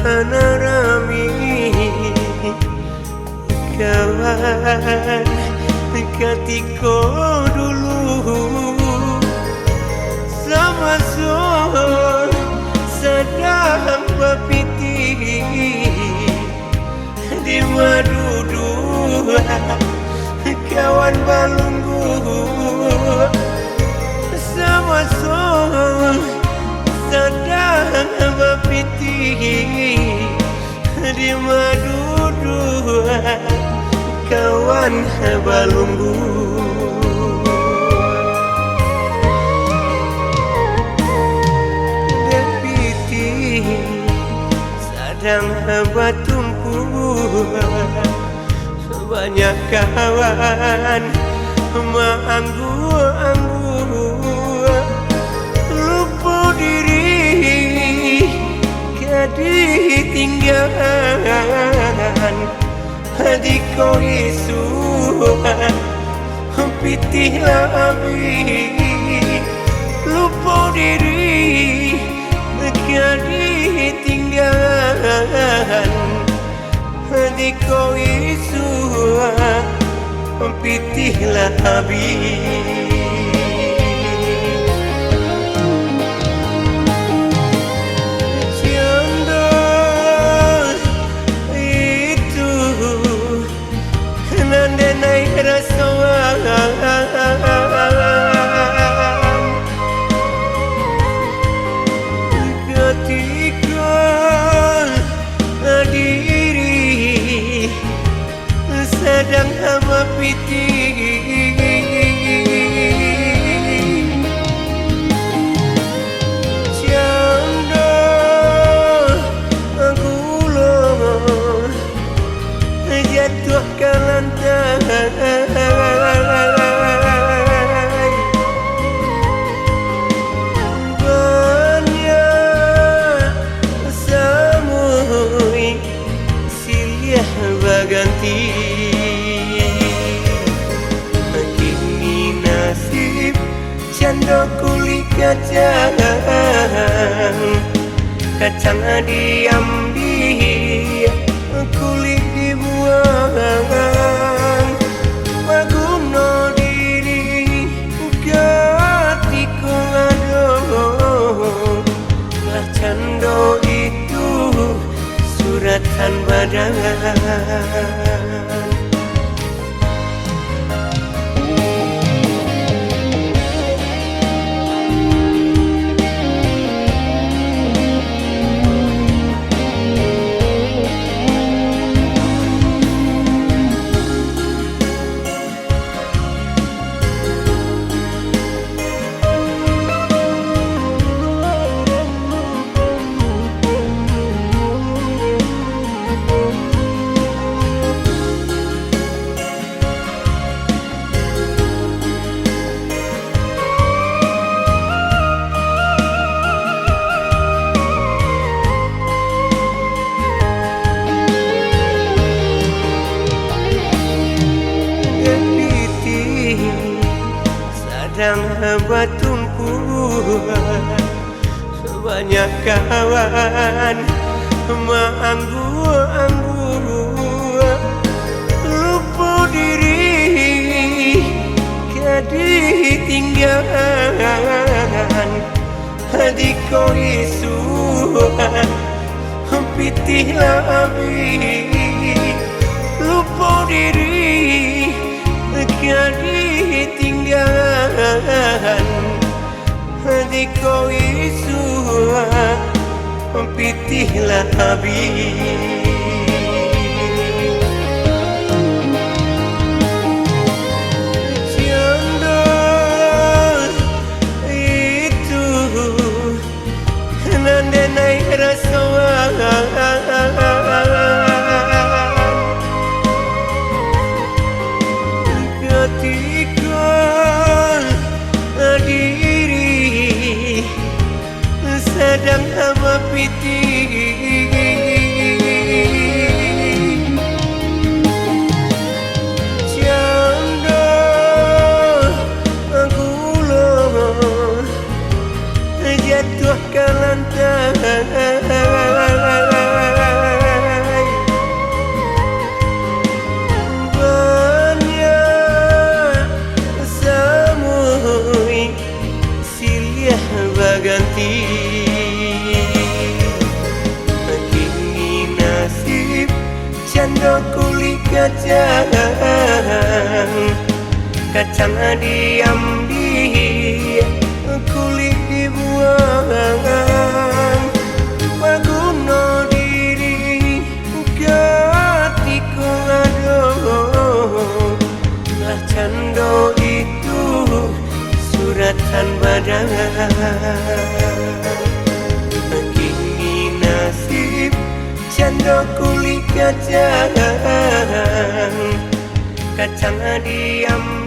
rami kawan ketika dulu sama sedang berpiti di madudu kawan balunggu sama sedang berpiti di madudu kawan balunggu depiti sedang bertumpu banyak kawan manggu-anggu lupa diri ketinggalan di kau isu pitihlah abi lupa diri ketinggalan di kau isu pitihlah abi ketika diri sedang berpiti canda gulung jatuh ke lantai ganti kini nasib canda kulit kacang diambil kulit dibuang magumno diri ketika aduh lah cando itu suratan badan sedang bertumpu banyak kawan manggu-anggu lupa diri ketinggalan di kau isu pitihlah abi lupa diri ketinggalan di kau isu pitihlah abi canda itu nandenai rasa ketika diri sedang berpiti canda gulung jatuh ke lantai nanti. Kini nasib janda kulit kacang, kacang diambil, kulit dibuang. Maguna diri ketika aduh, lah cando itu suratan badan. Kini nasib janda kulit kacang, kacang diam